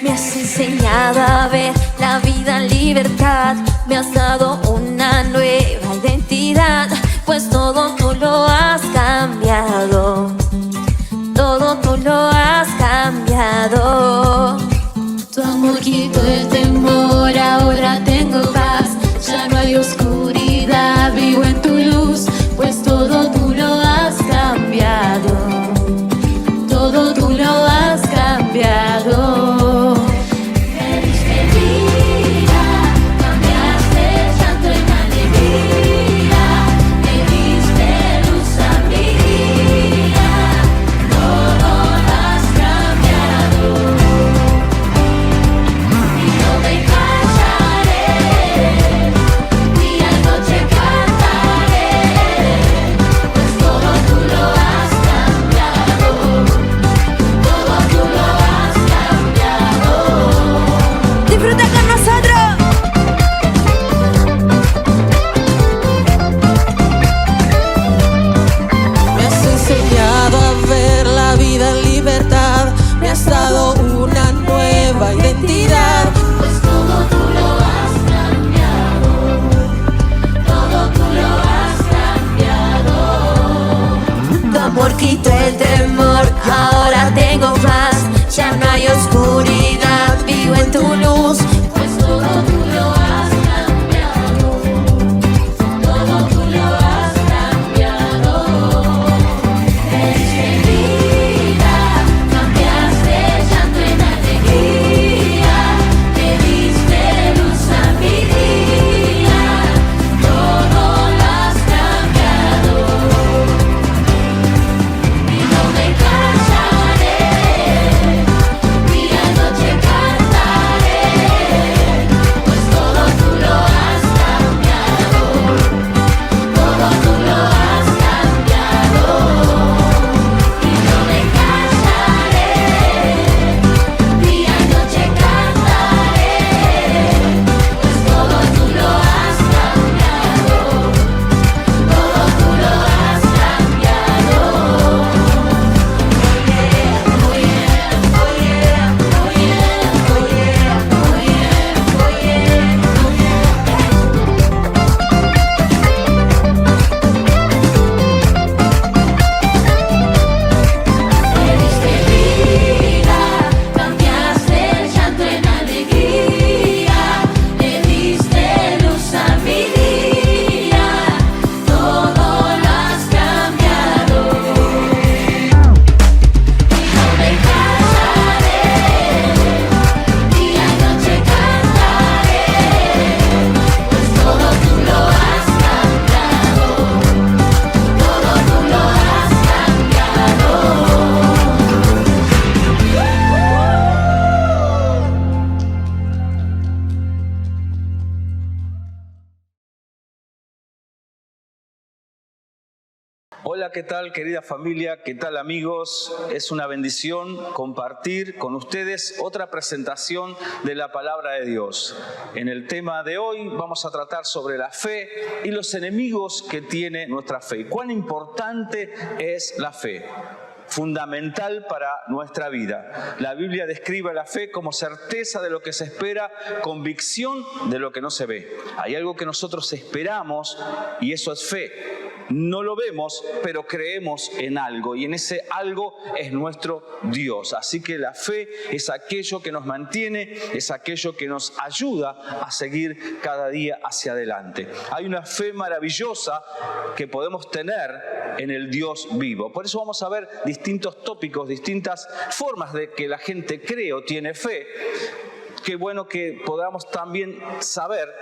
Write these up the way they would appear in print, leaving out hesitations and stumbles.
Me has enseñado a ver la vida en libertad, me has dado una nueva identidad, pues todo tú lo has cambiado, todo tú lo has cambiado. Tu amor quitó el temor, ahora tengo paz, ya no hay oscuridad, vivo en tu luz, pues todo tú lo has cambiado, todo tú lo has cambiado. Me diste vida, cambiaste el llanto en alegría, me diste luz a mi día, todo lo has cambiado. Y no me callaré, día y noche cantaré, pues todo tú lo has cambiado, todo tú lo has cambiado. Disfruta con nosotros. Me has enseñado a ver la vida en libertad, me has dado una nueva identidad. Pues todo tú lo has cambiado, todo tú lo has cambiado. Tu amor quitó el temor, ahora tengo paz, ya no hay oscuridad, vivo en tu luz, pues todo tú lo has cambiado, todo tú lo has cambiado. Me diste vida, cambiaste el llanto en alegría, me diste luz a mi día, todo lo has cambiado. Y no me callaré, día y noche cantaré, pues todo tú lo has cambiado, todo tú lo has cambiado. Y no me callaré, día y noche cantaré, pues todo tú lo has cambiado, todo tú lo has cambiado. Me diste vida, cambiaste el llanto en alegría, me diste luz a mi día, todo lo has cambiado. Y no me callaré, día y noche cantaré, pues todo tú lo has cambiado, todo tú lo has cambiado. Hola, ¿qué tal, querida familia? ¿Qué tal, amigos? Es una bendición compartir con ustedes otra presentación de la palabra de Dios. En el tema de hoy vamos a tratar sobre la fe y los enemigos que tiene nuestra fe. ¿Cuán importante es la fe? Fundamental para nuestra vida. La Biblia describe la fe como certeza de lo que se espera, convicción de lo que no se ve. Hay algo que nosotros esperamos y eso es fe. No lo vemos, pero creemos en algo y en ese algo es nuestro Dios. Así que la fe es aquello que nos mantiene, es aquello que nos ayuda a seguir cada día hacia adelante. Hay una fe maravillosa que podemos tener en el Dios vivo. Por eso vamos a ver distintos tópicos, distintas formas de que la gente cree o tiene fe. Qué bueno que podamos también saber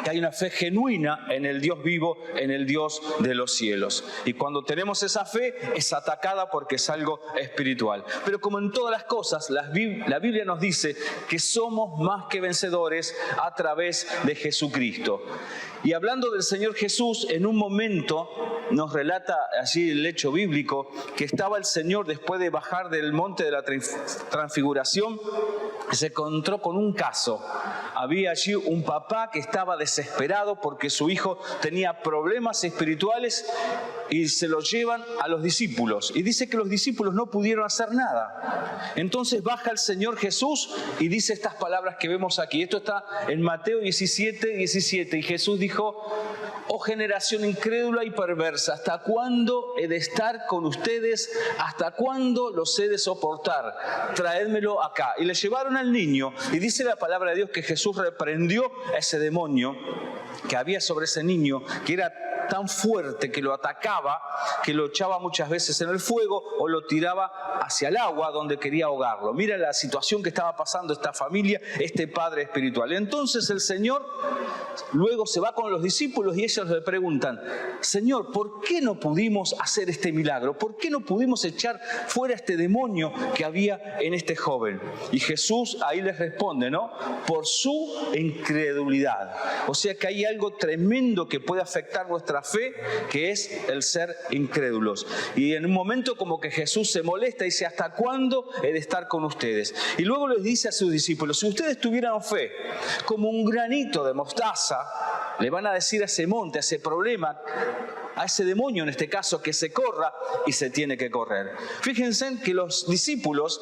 que hay una fe genuina en el Dios vivo, en el Dios de los cielos. Y cuando tenemos esa fe, es atacada porque es algo espiritual. Pero como en todas las cosas, la Biblia nos dice que somos más que vencedores a través de Jesucristo. Y hablando del Señor Jesús, en un momento nos relata allí el hecho bíblico que estaba el Señor después de bajar del monte de la transfiguración, se encontró con un caso. Había allí un papá que estaba desesperado porque su hijo tenía problemas espirituales y se lo llevan a los discípulos. Y dice que los discípulos no pudieron hacer nada. Entonces baja el Señor Jesús y dice estas palabras que vemos aquí. Esto está en Mateo 17:17. Y Jesús dijo: oh generación incrédula y perversa, ¿hasta cuándo he de estar con ustedes? ¿Hasta cuándo los he de soportar? Traédmelo acá. Y le llevaron al niño, y dice la palabra de Dios que Jesús reprendió a ese demonio que había sobre ese niño, que era tan fuerte que lo atacaba, que lo echaba muchas veces en el fuego o lo tiraba hacia el agua donde quería ahogarlo. Mira la situación que estaba pasando esta familia, este padre espiritual. Entonces el Señor luego se va con los discípulos y ellos le preguntan: Señor, ¿por qué no pudimos hacer este milagro? ¿Por qué no pudimos echar fuera este demonio que había en este joven? Y Jesús ahí les responde, ¿no? Por su incredulidad. O sea que hay algo tremendo que puede afectar nuestra fe, que es el ser incrédulos. Y en un momento como que Jesús se molesta y dice: ¿hasta cuándo he de estar con ustedes? Y luego les dice a sus discípulos: si ustedes tuvieran fe como un granito de mostaza, le van a decir a ese monte, a ese problema, a ese demonio en este caso, que se corra, y se tiene que correr. Fíjense que los discípulos,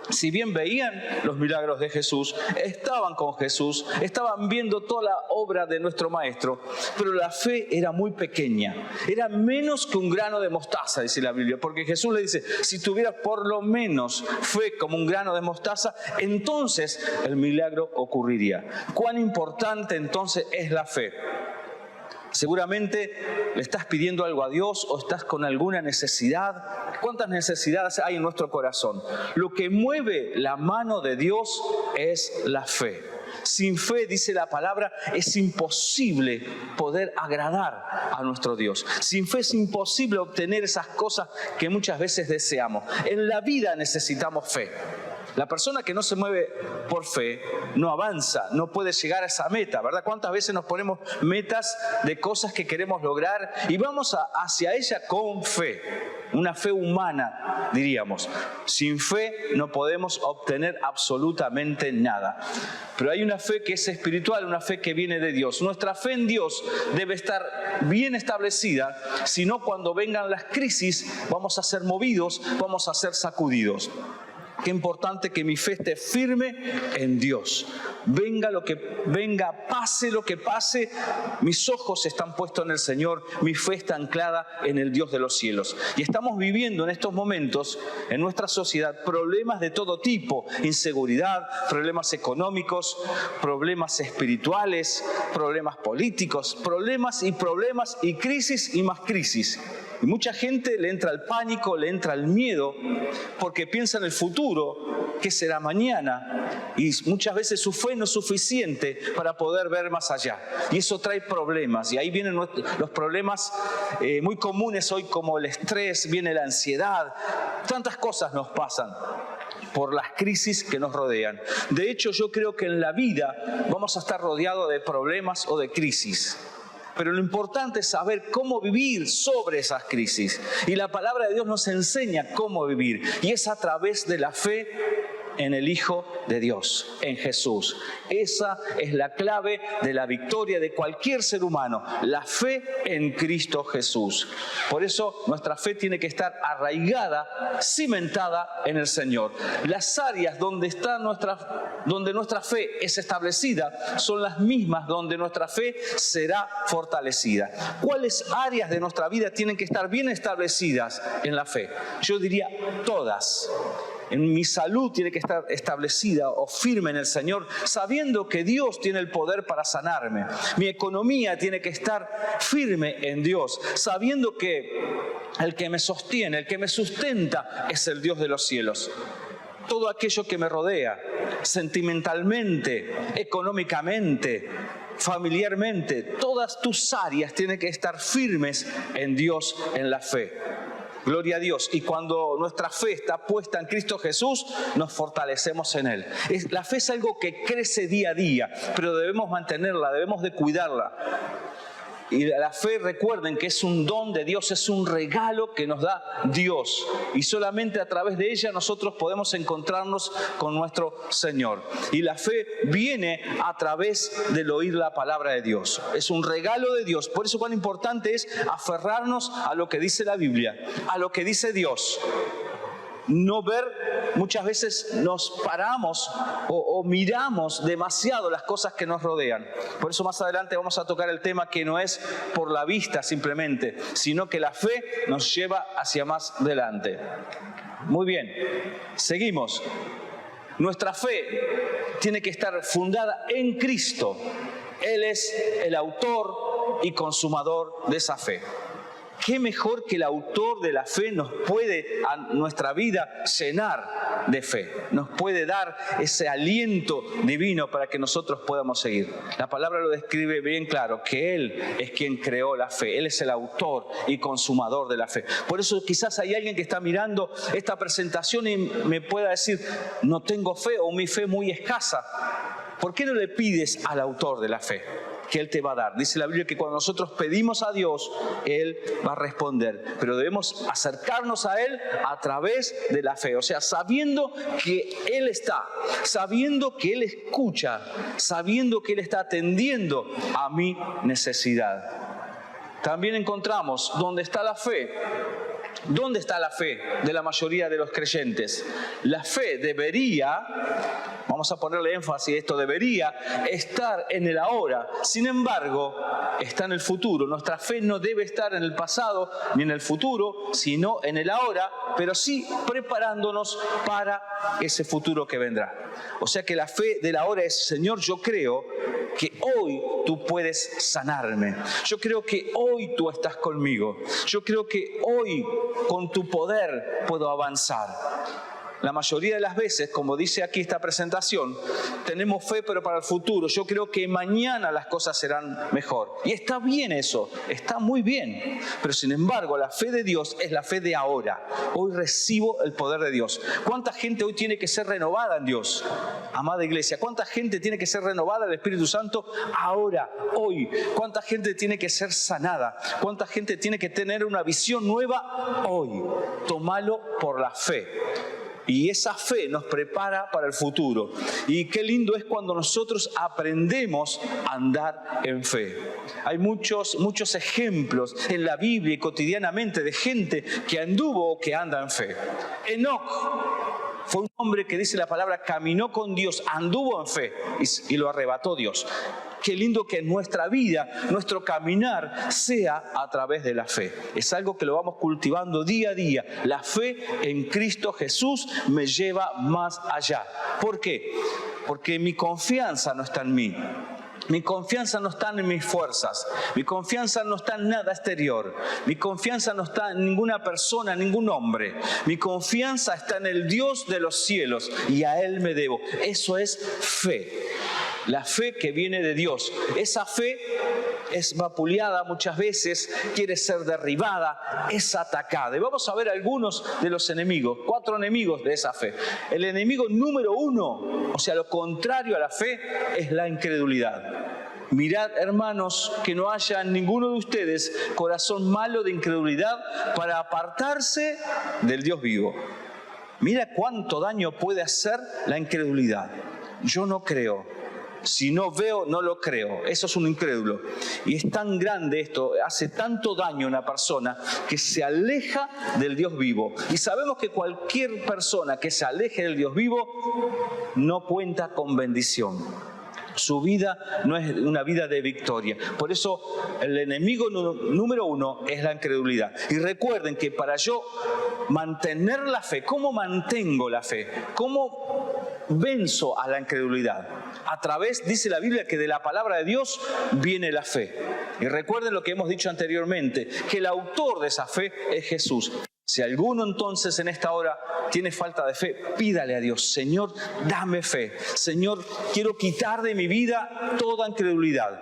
si bien veían los milagros de Jesús, estaban con Jesús, estaban viendo toda la obra de nuestro Maestro, pero la fe era muy pequeña, era menos que un grano de mostaza, dice la Biblia, porque Jesús le dice: si tuvieras por lo menos fe como un grano de mostaza, entonces el milagro ocurriría. ¿Cuán importante entonces es la fe? Seguramente le estás pidiendo algo a Dios o estás con alguna necesidad. ¿Cuántas necesidades hay en nuestro corazón? Lo que mueve la mano de Dios es la fe. Sin fe, dice la palabra, es imposible poder agradar a nuestro Dios. Sin fe es imposible obtener esas cosas que muchas veces deseamos. En la vida necesitamos fe. La persona que no se mueve por fe no avanza, no puede llegar a esa meta, ¿verdad? ¿Cuántas veces nos ponemos metas de cosas que queremos lograr y vamos hacia ella con fe? Una fe humana, diríamos. Sin fe no podemos obtener absolutamente nada. Pero hay una fe que es espiritual, una fe que viene de Dios. Nuestra fe en Dios debe estar bien establecida, si no, cuando vengan las crisis vamos a ser movidos, vamos a ser sacudidos. Qué importante que mi fe esté firme en Dios. Venga lo que venga, pase lo que pase, mis ojos están puestos en el Señor, mi fe está anclada en el Dios de los cielos. Y estamos viviendo en estos momentos, en nuestra sociedad, problemas de todo tipo: inseguridad, problemas económicos, problemas espirituales, problemas políticos, problemas y crisis y más crisis. Y mucha gente le entra el pánico, le entra el miedo, porque piensa en el futuro, qué será mañana, y muchas veces su fe no es suficiente para poder ver más allá. Y eso trae problemas, y ahí vienen los problemas muy comunes hoy, como el estrés, viene la ansiedad, tantas cosas nos pasan por las crisis que nos rodean. De hecho, yo creo que en la vida vamos a estar rodeados de problemas o de crisis. Pero lo importante es saber cómo vivir sobre esas crisis. Y la palabra de Dios nos enseña cómo vivir. Y es a través de la fe en el Hijo de Dios, en Jesús. Esa es la clave de la victoria de cualquier ser humano, la fe en Cristo Jesús. Por eso nuestra fe tiene que estar arraigada, cimentada en el Señor. Las áreas donde nuestra fe es establecida son las mismas donde nuestra fe será fortalecida. ¿Cuáles áreas de nuestra vida tienen que estar bien establecidas en la fe? Yo diría todas. En mi salud tiene que estar establecida o firme en el Señor, sabiendo que Dios tiene el poder para sanarme. Mi economía tiene que estar firme en Dios, sabiendo que el que me sostiene, el que me sustenta es el Dios de los cielos. Todo aquello que me rodea, sentimentalmente, económicamente, familiarmente, todas tus áreas tienen que estar firmes en Dios, en la fe. Gloria a Dios. Y cuando nuestra fe está puesta en Cristo Jesús, nos fortalecemos en Él. La fe es algo que crece día a día, pero debemos mantenerla, debemos de cuidarla. Y la fe, recuerden que es un don de Dios, es un regalo que nos da Dios. Y solamente a través de ella nosotros podemos encontrarnos con nuestro Señor. Y la fe viene a través del oír la palabra de Dios. Es un regalo de Dios. Por eso cuán importante es aferrarnos a lo que dice la Biblia, a lo que dice Dios. No ver, muchas veces nos paramos o miramos demasiado las cosas que nos rodean. Por eso más adelante vamos a tocar el tema que no es por la vista simplemente, sino que la fe nos lleva hacia más adelante. Muy bien, seguimos. Nuestra fe tiene que estar fundada en Cristo. Él es el autor y consumador de esa fe. ¿Qué mejor que el autor de la fe nos puede a nuestra vida llenar de fe? Nos puede dar ese aliento divino para que nosotros podamos seguir. La palabra lo describe bien claro, que Él es quien creó la fe. Él es el autor y consumador de la fe. Por eso quizás hay alguien que está mirando esta presentación y me pueda decir, no tengo fe o mi fe es muy escasa. ¿Por qué no le pides al autor de la fe? Que Él te va a dar. Dice la Biblia que cuando nosotros pedimos a Dios, Él va a responder. Pero debemos acercarnos a Él a través de la fe. O sea, sabiendo que Él está, sabiendo que Él escucha, sabiendo que Él está atendiendo a mi necesidad. También encontramos dónde está la fe. ¿Dónde está la fe de la mayoría de los creyentes? La fe debería, vamos a ponerle énfasis a esto, debería estar en el ahora. Sin embargo, está en el futuro. Nuestra fe no debe estar en el pasado ni en el futuro, sino en el ahora, pero sí preparándonos para ese futuro que vendrá. O sea que la fe del ahora es, Señor, yo creo que hoy tú puedes sanarme. Yo creo que hoy tú estás conmigo. Yo creo que hoy con tu poder puedo avanzar. La mayoría de las veces, como dice aquí esta presentación, tenemos fe pero para el futuro. Yo creo que mañana las cosas serán mejor. Y está bien eso, está muy bien. Pero sin embargo, la fe de Dios es la fe de ahora. Hoy recibo el poder de Dios. ¿Cuánta gente hoy tiene que ser renovada en Dios? Amada iglesia, ¿cuánta gente tiene que ser renovada del Espíritu Santo ahora, hoy? ¿Cuánta gente tiene que ser sanada? ¿Cuánta gente tiene que tener una visión nueva hoy? Tómalo por la fe. Y esa fe nos prepara para el futuro. Y qué lindo es cuando nosotros aprendemos a andar en fe. Hay muchos ejemplos en la Biblia y cotidianamente de gente que anduvo o que anda en fe. Enoc fue un hombre que dice la palabra, caminó con Dios, anduvo en fe y lo arrebató Dios. Qué lindo que en nuestra vida, nuestro caminar sea a través de la fe. Es algo que lo vamos cultivando día a día. La fe en Cristo Jesús me lleva más allá. ¿Por qué? Porque mi confianza no está en mí. Mi confianza no está en mis fuerzas. Mi confianza no está en nada exterior. Mi confianza no está en ninguna persona, ningún hombre. Mi confianza está en el Dios de los cielos y a Él me debo. Eso es fe. La fe que viene de Dios. Esa fe es vapuleada muchas veces, quiere ser derribada, es atacada. Y vamos a ver algunos de los enemigos, 4 enemigos de esa fe. El enemigo número 1, o sea, lo contrario a la fe, es la incredulidad. Mirad, hermanos, que no haya en ninguno de ustedes corazón malo de incredulidad para apartarse del Dios vivo. Mira cuánto daño puede hacer la incredulidad. Yo no creo. Si no veo, no lo creo. Eso es un incrédulo. Y es tan grande esto, hace tanto daño a una persona que se aleja del Dios vivo. Y sabemos que cualquier persona que se aleje del Dios vivo no cuenta con bendición. Su vida no es una vida de victoria. Por eso el enemigo número 1 es la incredulidad. Y recuerden que para yo mantener la fe, ¿cómo mantengo la fe? ¿Cómo venzo a la incredulidad? A través, dice la Biblia, que de la palabra de Dios viene la fe. Y recuerden lo que hemos dicho anteriormente, que el autor de esa fe es Jesús. Si alguno entonces en esta hora tiene falta de fe, pídale a Dios: Señor, dame fe. Señor, quiero quitar de mi vida toda incredulidad.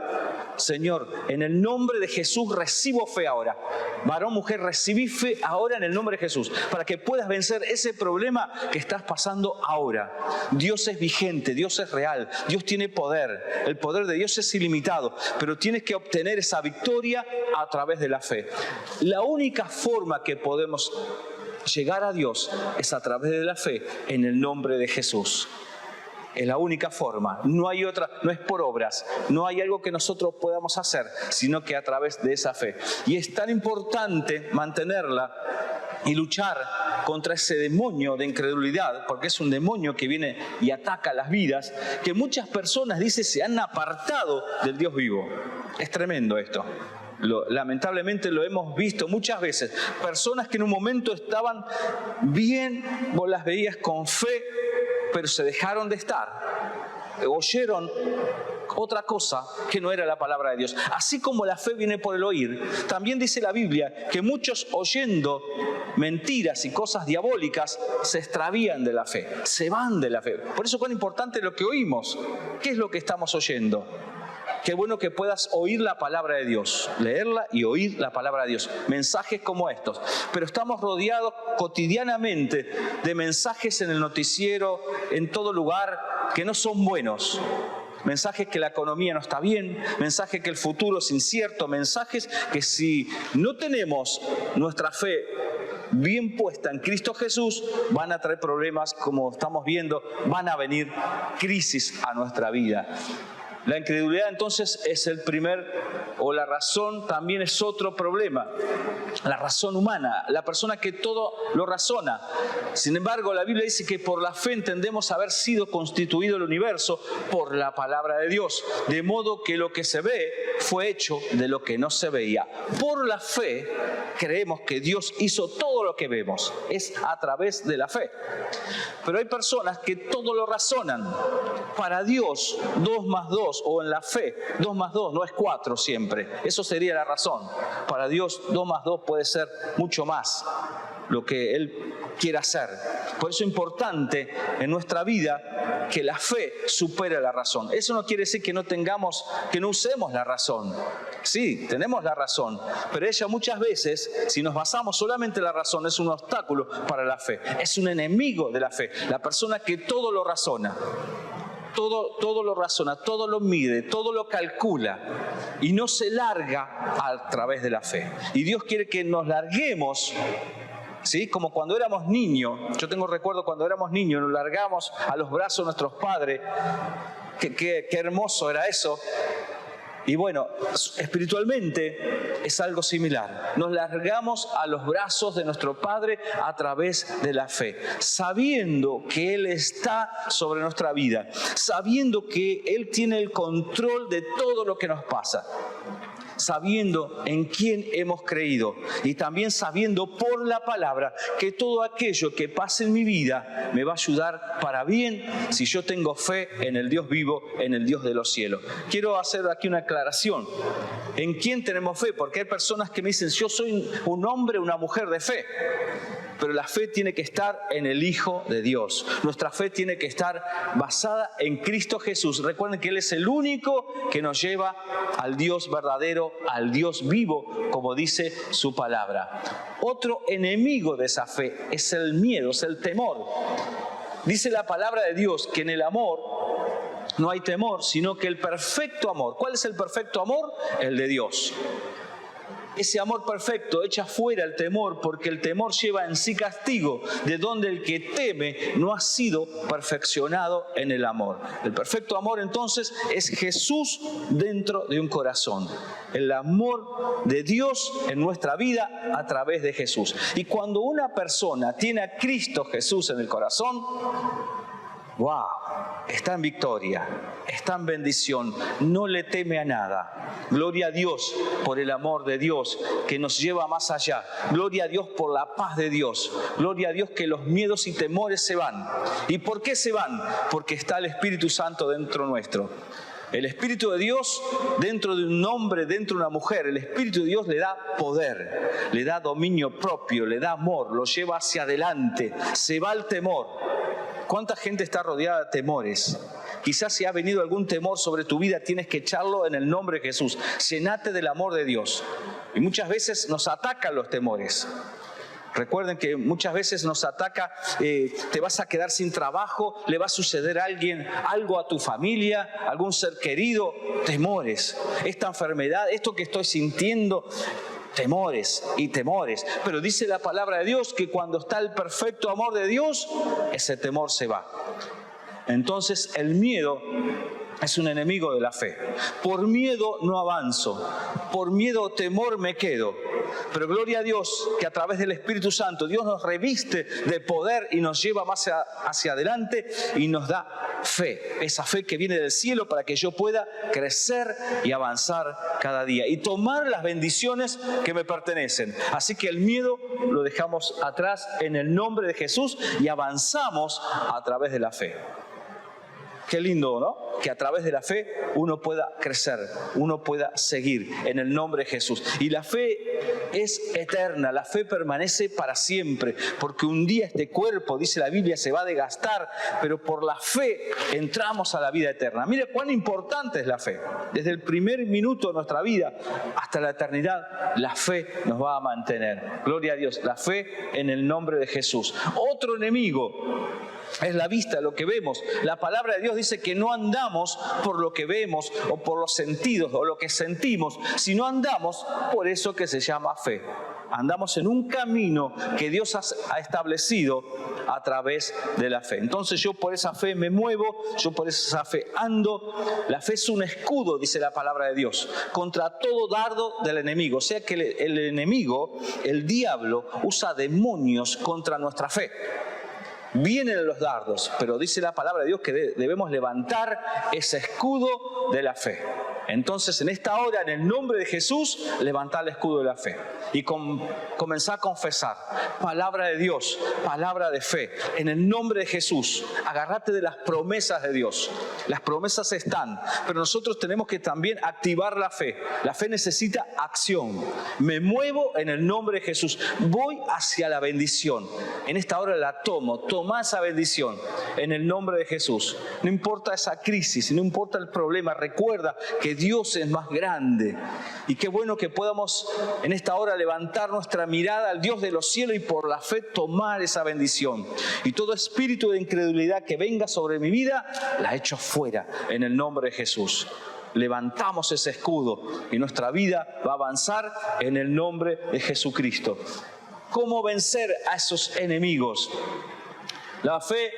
Señor, en el nombre de Jesús recibo fe ahora. Varón, mujer, recibí fe ahora en el nombre de Jesús, para que puedas vencer ese problema que estás pasando ahora. Dios es vigente, Dios es real, Dios tiene poder. El poder de Dios es ilimitado, pero tienes que obtener esa victoria a través de la fe. La única forma que podemos llegar a Dios es a través de la fe en el nombre de Jesús. Es la única forma, no hay otra, no es por obras, no hay algo que nosotros podamos hacer, sino que a través de esa fe. Y es tan importante mantenerla y luchar contra ese demonio de incredulidad, porque es un demonio que viene y ataca las vidas, que muchas personas, dice, se han apartado del Dios vivo. Es tremendo esto. Lamentablemente lo hemos visto muchas veces. Personas que en un momento estaban bien, vos las veías con fe, pero se dejaron de estar. Oyeron otra cosa que no era la palabra de Dios. Así como la fe viene por el oír, también dice la Biblia que muchos, oyendo mentiras y cosas diabólicas, se extravían de la fe, se van de la fe. Por eso es importante lo que oímos. ¿Qué es lo que estamos oyendo? Qué bueno que puedas oír la palabra de Dios, leerla y oír la palabra de Dios. Mensajes como estos. Pero estamos rodeados cotidianamente de mensajes en el noticiero, en todo lugar, que no son buenos. Mensajes que la economía no está bien, mensajes que el futuro es incierto, mensajes que si no tenemos nuestra fe bien puesta en Cristo Jesús, van a traer problemas, como estamos viendo, van a venir crisis a nuestra vida. La incredulidad entonces es el primer, o la razón también es otro problema. La razón humana, la persona que todo lo razona. Sin embargo, la Biblia dice que por la fe entendemos haber sido constituido el universo por la palabra de Dios. De modo que lo que se ve fue hecho de lo que no se veía. Por la fe creemos que Dios hizo todo lo que vemos. Es a través de la fe. Pero hay personas que todo lo razonan. Para Dios, 2 más 2, o en la fe, 2 más 2 no es 4 siempre. Eso sería la razón. Para Dios, 2 más 2 puede ser mucho más lo que Él quiere hacer. Por eso es importante en nuestra vida que la fe supere la razón. Eso no quiere decir que no usemos la razón. Sí, tenemos la razón, pero ella muchas veces, si nos basamos solamente en la razón, es un obstáculo para la fe. Es un enemigo de la fe. La persona que todo lo razona. Todo lo razona, todo lo mide, todo lo calcula y no se larga a través de la fe. Y Dios quiere que nos larguemos, ¿sí? Como cuando éramos niños. Yo tengo recuerdo cuando éramos niños, nos largamos a los brazos de nuestros padres. Qué hermoso era eso. Y bueno, espiritualmente es algo similar. Nos largamos a los brazos de nuestro Padre a través de la fe, sabiendo que Él está sobre nuestra vida, sabiendo que Él tiene el control de todo lo que nos pasa, sabiendo en quién hemos creído y también sabiendo por la palabra que todo aquello que pase en mi vida me va a ayudar para bien si yo tengo fe en el Dios vivo, en el Dios de los cielos. Quiero hacer aquí una aclaración. ¿En quién tenemos fe? Porque hay personas que me dicen, yo soy un hombre, una mujer de fe. Pero la fe tiene que estar en el Hijo de Dios. Nuestra fe tiene que estar basada en Cristo Jesús. Recuerden que Él es el único que nos lleva al Dios verdadero, al Dios vivo, como dice su palabra. Otro enemigo de esa fe es el miedo, es el temor. Dice la palabra de Dios que en el amor no hay temor, sino que el perfecto amor. ¿Cuál es el perfecto amor? El de Dios. Ese amor perfecto echa fuera el temor, porque el temor lleva en sí castigo, de donde el que teme no ha sido perfeccionado en el amor. El perfecto amor entonces es Jesús dentro de un corazón. El amor de Dios en nuestra vida a través de Jesús. Y cuando una persona tiene a Cristo Jesús en el corazón, ¡wow! Está en victoria, está en bendición, no le teme a nada. Gloria a Dios por el amor de Dios que nos lleva más allá. Gloria a Dios por la paz de Dios. Gloria a Dios que los miedos y temores se van. ¿Y por qué se van? Porque está el Espíritu Santo dentro nuestro. El Espíritu de Dios, dentro de un hombre, dentro de una mujer, el Espíritu de Dios le da poder, le da dominio propio, le da amor, lo lleva hacia adelante, se va el temor. ¿Cuánta gente está rodeada de temores? Quizás si ha venido algún temor sobre tu vida, tienes que echarlo en el nombre de Jesús. Llenate del amor de Dios. Y muchas veces nos atacan los temores. Recuerden que muchas veces nos ataca, te vas a quedar sin trabajo, le va a suceder a alguien, algo a tu familia, algún ser querido, temores. Esta enfermedad, esto que estoy sintiendo, temores y temores. Pero dice la palabra de Dios que cuando está el perfecto amor de Dios, ese temor se va. Entonces el miedo es un enemigo de la fe. Por miedo no avanzo, por miedo o temor me quedo. Pero gloria a Dios que a través del Espíritu Santo Dios nos reviste de poder y nos lleva más hacia adelante y nos da fe. Esa fe que viene del cielo para que yo pueda crecer y avanzar cada día y tomar las bendiciones que me pertenecen. Así que el miedo lo dejamos atrás en el nombre de Jesús y avanzamos a través de la fe. Qué lindo, ¿no? Que a través de la fe uno pueda crecer, uno pueda seguir en el nombre de Jesús. Y la fe es eterna, la fe permanece para siempre, porque un día este cuerpo, dice la Biblia, se va a desgastar, pero por la fe entramos a la vida eterna. Mire cuán importante es la fe. Desde el primer minuto de nuestra vida hasta la eternidad, la fe nos va a mantener. Gloria a Dios, la fe en el nombre de Jesús. Otro enemigo es la vista, lo que vemos. La palabra de Dios dice que no andamos por lo que vemos o por los sentidos o lo que sentimos, sino andamos por eso que se llama fe. Andamos en un camino que Dios ha establecido a través de la fe. Entonces yo por esa fe me muevo, yo por esa fe ando. La fe es un escudo, dice la palabra de Dios, contra todo dardo del enemigo. O sea que el enemigo, el diablo, usa demonios contra nuestra fe. Vienen los dardos, pero dice la palabra de Dios que debemos levantar ese escudo de la fe. Entonces, en esta hora, en el nombre de Jesús, levantar el escudo de la fe y comenzar a confesar palabra de Dios, palabra de fe. En el nombre de Jesús, agárrate de las promesas de Dios. Las promesas están, pero nosotros tenemos que también activar la fe. La fe necesita acción. Me muevo en el nombre de Jesús. Voy hacia la bendición. En esta hora la tomo. Toma esa bendición en el nombre de Jesús. No importa esa crisis, no importa el problema. Recuerda que Dios es más grande. Y qué bueno que podamos en esta hora levantar nuestra mirada al Dios de los cielos y por la fe tomar esa bendición. Y todo espíritu de incredulidad que venga sobre mi vida, la echo fuera en el nombre de Jesús. Levantamos ese escudo y nuestra vida va a avanzar en el nombre de Jesucristo. ¿Cómo vencer a esos enemigos? La fe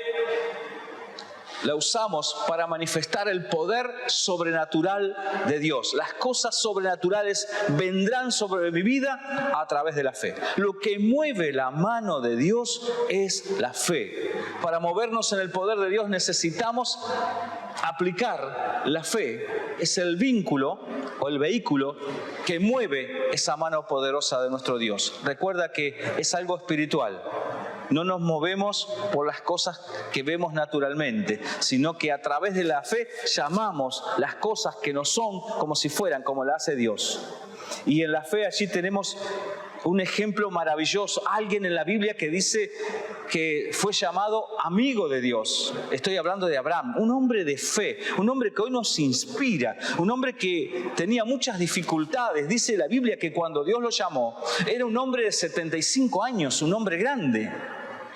la usamos para manifestar el poder sobrenatural de Dios. Las cosas sobrenaturales vendrán sobre mi vida a través de la fe. Lo que mueve la mano de Dios es la fe. Para movernos en el poder de Dios necesitamos aplicar la fe. Es el vínculo o el vehículo que mueve esa mano poderosa de nuestro Dios. Recuerda que es algo espiritual. No nos movemos por las cosas que vemos naturalmente, sino que a través de la fe llamamos las cosas que no son como si fueran, como la hace Dios. Y en la fe allí tenemos un ejemplo maravilloso. Alguien en la Biblia que dice que fue llamado amigo de Dios. Estoy hablando de Abraham, un hombre de fe, un hombre que hoy nos inspira, un hombre que tenía muchas dificultades. Dice la Biblia que cuando Dios lo llamó, era un hombre de 75 años, un hombre grande.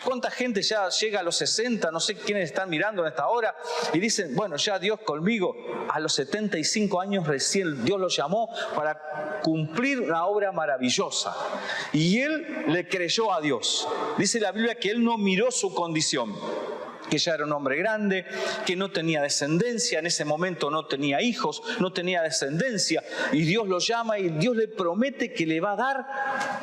¿Cuánta gente ya llega a los 60? No sé quiénes están mirando en esta hora y dicen, bueno, ya Dios conmigo. A los 75 años recién Dios lo llamó para cumplir una obra maravillosa. Y él le creyó a Dios. Dice la Biblia que él no miró su condición, que ya era un hombre grande, que no tenía descendencia, en ese momento no tenía hijos, no tenía descendencia, y Dios lo llama y Dios le promete que le va a dar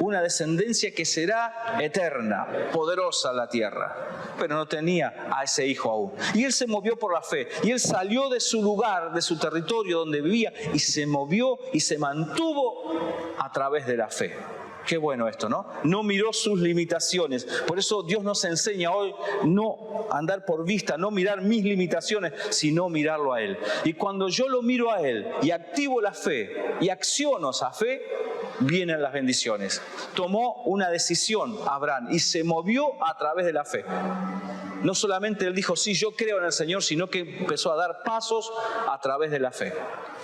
una descendencia que será eterna, poderosa en la tierra, pero no tenía a ese hijo aún. Y él se movió por la fe, y él salió de su lugar, de su territorio donde vivía, y se movió y se mantuvo a través de la fe. Qué bueno esto, ¿no? No miró sus limitaciones. Por eso Dios nos enseña hoy no andar por vista, no mirar mis limitaciones, sino mirarlo a Él. Y cuando yo lo miro a Él y activo la fe y acciono esa fe, vienen las bendiciones. Tomó una decisión Abraham y se movió a través de la fe. No solamente él dijo, sí, yo creo en el Señor, sino que empezó a dar pasos a través de la fe.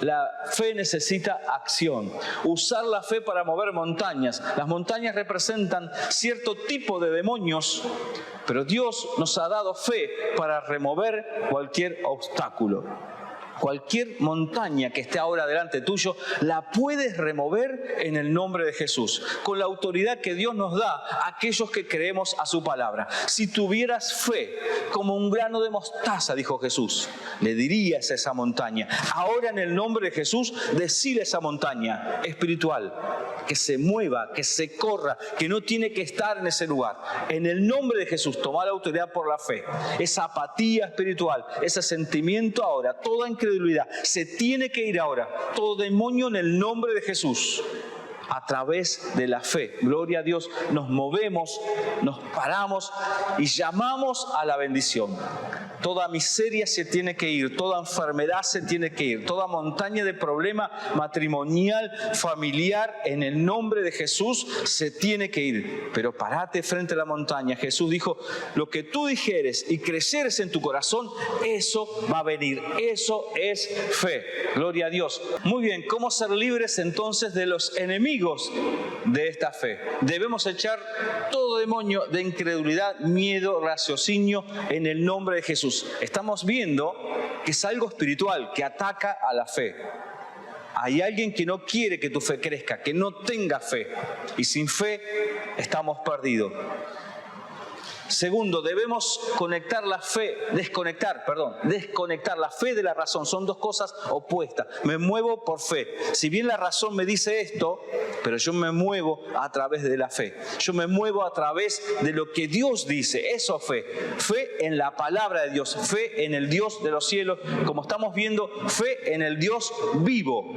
La fe necesita acción. Usar la fe para mover montañas. Las montañas representan cierto tipo de demonios, pero Dios nos ha dado fe para remover cualquier obstáculo. Cualquier montaña que esté ahora delante tuyo, la puedes remover en el nombre de Jesús, con la autoridad que Dios nos da a aquellos que creemos a su palabra. Si tuvieras fe como un grano de mostaza, dijo Jesús, le dirías a esa montaña. Ahora en el nombre de Jesús, decile a esa montaña espiritual que se mueva, que se corra, que no tiene que estar en ese lugar. En el nombre de Jesús, toma la autoridad por la fe. Esa apatía espiritual, ese sentimiento ahora, toda incredulidad, se tiene que ir ahora. Todo demonio en el nombre de Jesús. A través de la fe, gloria a Dios, nos movemos, nos paramos y llamamos a la bendición. Toda miseria se tiene que ir, toda enfermedad se tiene que ir, toda montaña de problema matrimonial, familiar, en el nombre de Jesús se tiene que ir. Pero parate frente a la montaña. Jesús dijo, lo que tú dijeres y creyeres en tu corazón, eso va a venir. Eso es fe. Gloria a Dios. Muy bien, ¿cómo ser libres entonces de los enemigos de esta fe? Debemos echar todo demonio de incredulidad, miedo, raciocinio en el nombre de Jesús. Estamos viendo que es algo espiritual que ataca a la fe. Hay alguien que no quiere que tu fe crezca, que no tenga fe. Y sin fe estamos perdidos. Segundo, debemos desconectar la fe de la razón. Son dos cosas opuestas. Me muevo por fe. Si bien la razón me dice esto, pero yo me muevo a través de la fe. Yo me muevo a través de lo que Dios dice. Eso es fe. Fe en la palabra de Dios. Fe en el Dios de los cielos. Como estamos viendo, fe en el Dios vivo.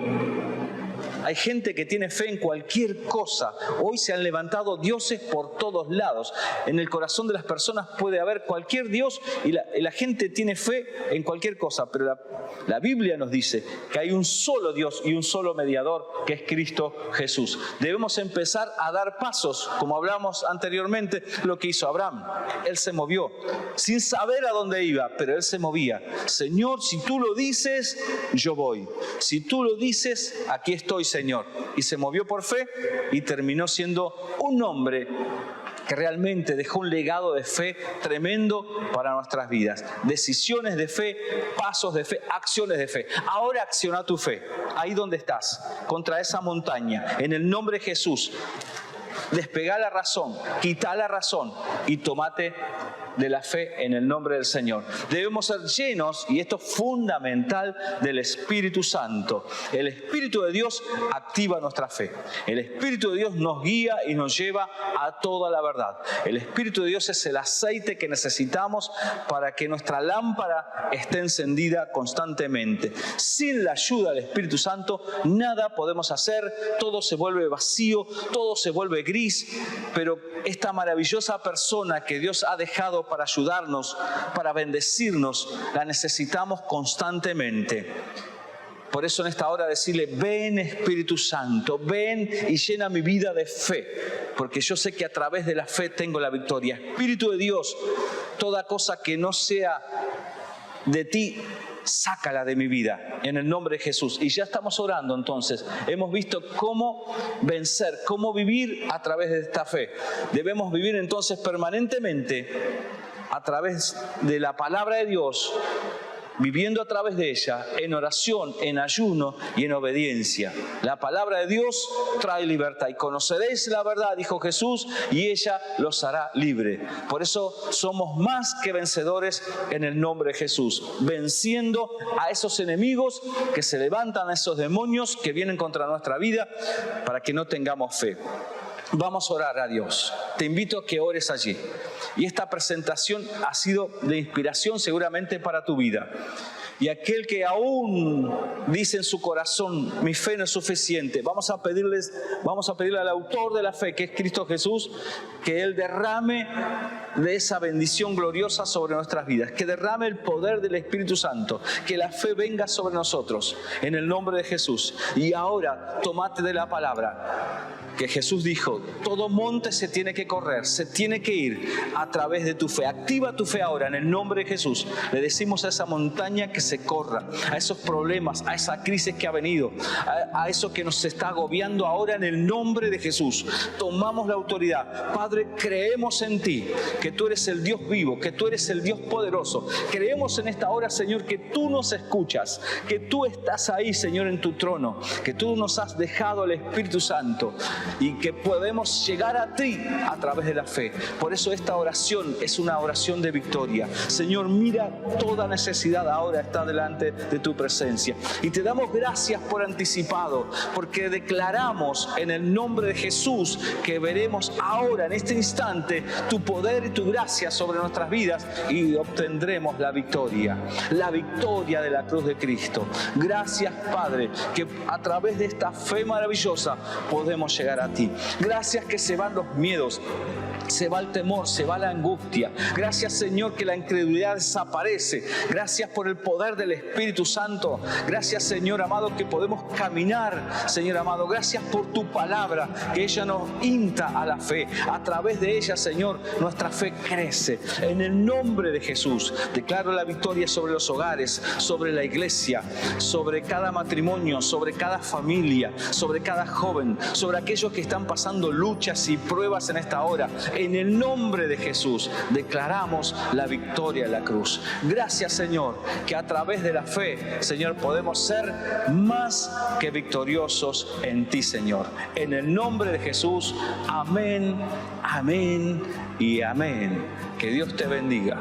Hay gente que tiene fe en cualquier cosa. Hoy se han levantado dioses por todos lados. En el corazón de las personas puede haber cualquier dios y la gente tiene fe en cualquier cosa. Pero la Biblia nos dice que hay un solo Dios y un solo mediador, que es Cristo Jesús. Debemos empezar a dar pasos, como hablamos anteriormente, lo que hizo Abraham. Él se movió sin saber a dónde iba, pero él se movía. Señor, si tú lo dices, yo voy. Si tú lo dices, aquí estoy, Señor. Y se movió por fe y terminó siendo un hombre que realmente dejó un legado de fe tremendo para nuestras vidas. Decisiones de fe, pasos de fe, acciones de fe. Ahora acciona tu fe, ahí donde estás, contra esa montaña, en el nombre de Jesús. Despegá la razón, quitá la razón y tomate de la fe en el nombre del Señor. Debemos ser llenos, y esto es fundamental, del Espíritu Santo. El Espíritu de Dios activa nuestra fe. El Espíritu de Dios nos guía y nos lleva a toda la verdad. El Espíritu de Dios es el aceite que necesitamos para que nuestra lámpara esté encendida constantemente. Sin la ayuda del Espíritu Santo, nada podemos hacer. Todo se vuelve vacío, todo se vuelve gris. Pero esta maravillosa persona que Dios ha dejado para ayudarnos, para bendecirnos, la necesitamos constantemente. Por eso en esta hora decirle, ven Espíritu Santo, ven y llena mi vida de fe, porque yo sé que a través de la fe tengo la victoria. Espíritu de Dios, toda cosa que no sea de ti, sácala de mi vida, en el nombre de Jesús. Y ya estamos orando entonces. Hemos visto cómo vencer, cómo vivir a través de esta fe. Debemos vivir entonces permanentemente a través de la palabra de Dios, viviendo a través de ella, en oración, en ayuno y en obediencia. La palabra de Dios trae libertad. Y conoceréis la verdad, dijo Jesús, y ella los hará libre. Por eso somos más que vencedores en el nombre de Jesús, venciendo a esos enemigos que se levantan, a esos demonios que vienen contra nuestra vida, para que no tengamos fe. Vamos a orar a Dios. Te invito a que ores allí. Y esta presentación ha sido de inspiración seguramente para tu vida. Y aquel que aún dice en su corazón, mi fe no es suficiente, vamos a pedirle al autor de la fe, que es Cristo Jesús, que Él derrame de esa bendición gloriosa sobre nuestras vidas, que derrame el poder del Espíritu Santo, que la fe venga sobre nosotros, en el nombre de Jesús. Y ahora, tomate de la palabra, que Jesús dijo, todo monte se tiene que correr, se tiene que ir a través de tu fe. Activa tu fe ahora en el nombre de Jesús. Le decimos a esa montaña que se corra, a esos problemas, a esa crisis que ha venido, a eso que nos está agobiando ahora en el nombre de Jesús. Tomamos la autoridad. Padre, creemos en ti, que tú eres el Dios vivo, que tú eres el Dios poderoso. Creemos en esta hora, Señor, que tú nos escuchas, que tú estás ahí, Señor, en tu trono, que tú nos has dejado el Espíritu Santo y que podemos llegar a ti a través de la fe. Por eso esta oración es una oración de victoria. Señor, mira, toda necesidad ahora está delante de tu presencia. Y te damos gracias por anticipado, porque declaramos en el nombre de Jesús que veremos ahora, en este instante, tu poder y tu gracia sobre nuestras vidas y obtendremos la victoria de la cruz de Cristo. Gracias, Padre, que a través de esta fe maravillosa podemos llegar a ti. Gracias que se van los miedos, se va el temor, se va la angustia. Gracias, Señor, que la incredulidad desaparece. Gracias por el poder del Espíritu Santo. Gracias, Señor amado, que podemos caminar, Señor amado. Gracias por tu palabra, que ella nos insta a la fe. A través de ella, Señor, nuestra fe crece. En el nombre de Jesús, declaro la victoria sobre los hogares, sobre la iglesia, sobre cada matrimonio, sobre cada familia, sobre cada joven, sobre aquellos que están pasando luchas y pruebas en esta hora. En el nombre de Jesús declaramos la victoria de la cruz. Gracias, Señor, que a través de la fe, Señor, podemos ser más que victoriosos en ti, Señor. En el nombre de Jesús, amén, amén y amén. Que Dios te bendiga.